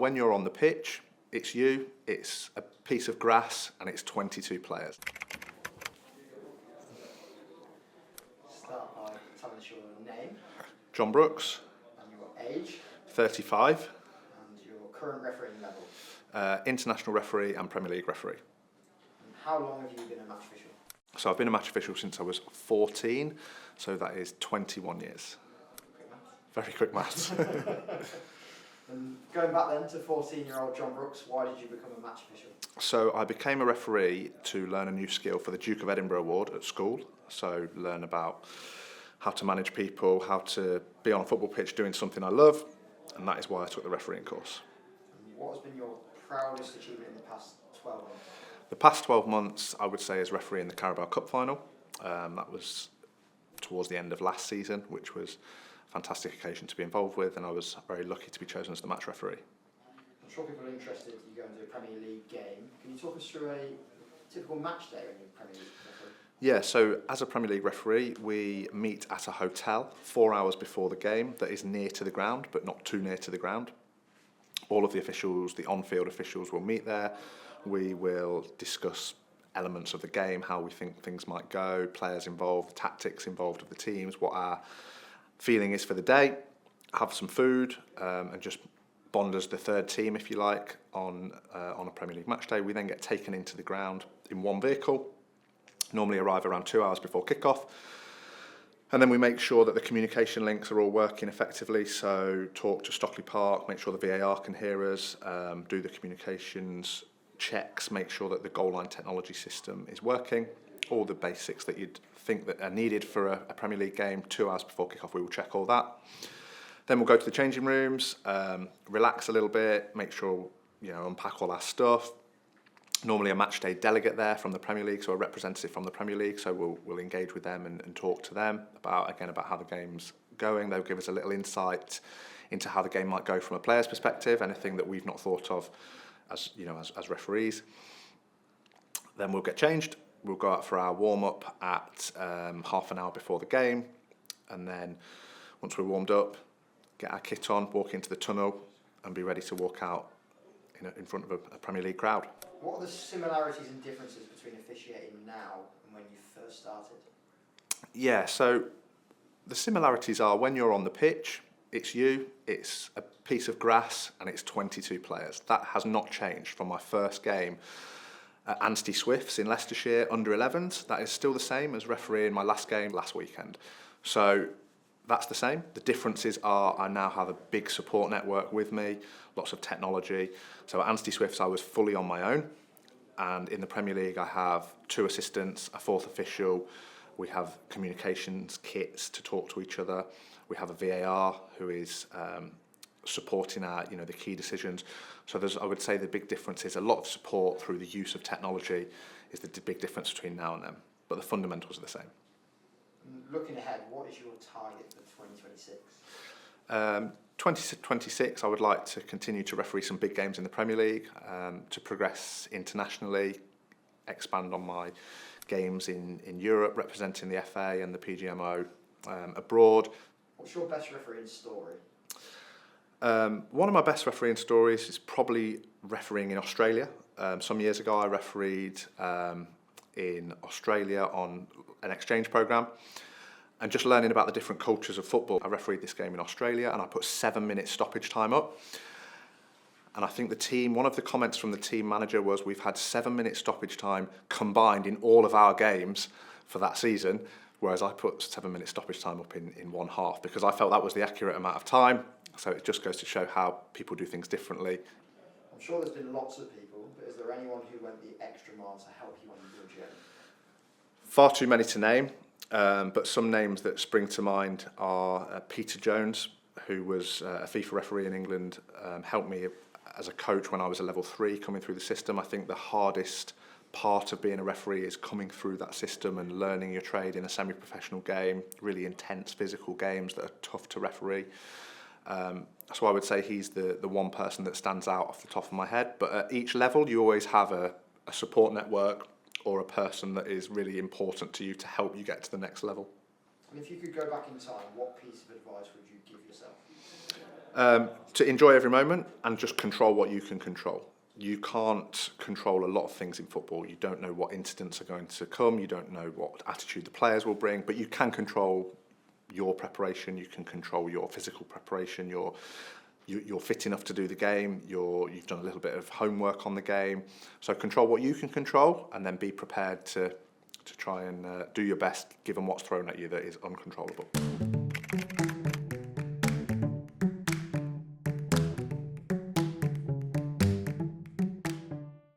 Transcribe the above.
when you're on the pitch, it's you, it's a piece of grass, and it's 22 players. Start by telling us your name. John Brooks. And your age. 35. And your current refereeing level. International referee and Premier League referee. And how long have you been a match official? So I've been a match official since I was 14, so that is 21 years. Quick maths. Very quick maths. And going back then to 14-year-old John Brooks, why did you become a match official? So I became a referee to learn a new skill for the Duke of Edinburgh Award at school. So learn about how to manage people, how to be on a football pitch doing something I love, and that is why I took the refereeing course. And what has been your proudest achievement in the past 12 months? The past 12 months, I would say, is refereeing the Carabao Cup final. That was towards the end of last season, which was a fantastic occasion to be involved with, and I was very lucky to be chosen as the match referee. I'm sure people are interested you go into a Premier League game. Can you talk us through a typical match day when you're Premier League referee? Yeah, so as a Premier League referee, we meet at a hotel 4 hours before the game that is near to the ground, but not too near to the ground. All of the officials, the on-field officials, will meet there. We will discuss elements of the game, how we think things might go, players involved, tactics involved of the teams, what our feeling is for the day, have some food, and just bond as the third team, if you like, on a Premier League match day. We then get taken into the ground in one vehicle, normally arrive around 2 hours before kickoff. And then we make sure that the communication links are all working effectively. So talk to Stockley Park, make sure the VAR can hear us, do the communications checks, make sure that the goal line technology system is working. All the basics that you'd think that are needed for a Premier League game. 2 hours before kickoff, we will check all that. Then we'll go to the changing rooms, relax a little bit, make sure, unpack all our stuff. Normally a match day delegate there from the Premier League, so a representative from the Premier League, so we'll engage with them and talk to them about how the game's going. They'll give us a little insight into how the game might go from a player's perspective, anything that we've not thought of as referees. Then we'll get changed. We'll go out for our warm-up at half an hour before the game, and then once we're warmed up, get our kit on, walk into the tunnel, and be ready to walk out in front of a Premier League crowd. What are the similarities and differences between officiating now and when you first started? Yeah, so the similarities are when you're on the pitch, it's you, it's a piece of grass, and it's 22 players. That has not changed from my first game at Anstey Swifts in Leicestershire, under 11s. That is still the same as refereeing my last game last weekend. So that's the same. The differences are I now have a big support network with me, lots of technology. So at Anstey Swifts, I was fully on my own. And in the Premier League, I have 2 assistants, a 4th official. We have communications kits to talk to each other. We have a VAR who is supporting our, the key decisions. So I would say the big difference is a lot of support through the use of technology is the big difference between now and then. But the fundamentals are the same. Looking ahead, what is your target for 2026? 2026, I would like to continue to referee some big games in the Premier League, to progress internationally, expand on my games in Europe, representing the FA and the PGMO abroad. What's your best refereeing story? One of my best refereeing stories is probably refereeing in Australia. Some years ago, I refereed in Australia on an exchange programme, and just learning about the different cultures of football. I refereed this game in Australia, and I put 7-minute stoppage time up. And I think one of the comments from the team manager was, we've had 7-minute stoppage time combined in all of our games for that season, whereas I put 7-minute stoppage time up in one half, because I felt that was the accurate amount of time. So it just goes to show how people do things differently. I'm sure there's been lots of people, but is there anyone who went the extra mile to help you on your journey? Far too many to name, but some names that spring to mind are Peter Jones, who was a FIFA referee in England, helped me as a coach when I was a level 3 coming through the system. I think the hardest part of being a referee is coming through that system and learning your trade in a semi-professional game, really intense physical games that are tough to referee. So I would say he's the one person that stands out off the top of my head. But at each level, you always have a support network or a person that is really important to you to help you get to the next level. And if you could go back in time, what piece of advice would you give yourself? To enjoy every moment and just control what you can control. You can't control a lot of things in football. You don't know what incidents are going to come. You don't know what attitude the players will bring, but you can control your preparation. You can control your physical preparation. You're fit enough to do the game. You've done a little bit of homework on the game. So control what you can control, and then be prepared to try and do your best given what's thrown at you that is uncontrollable.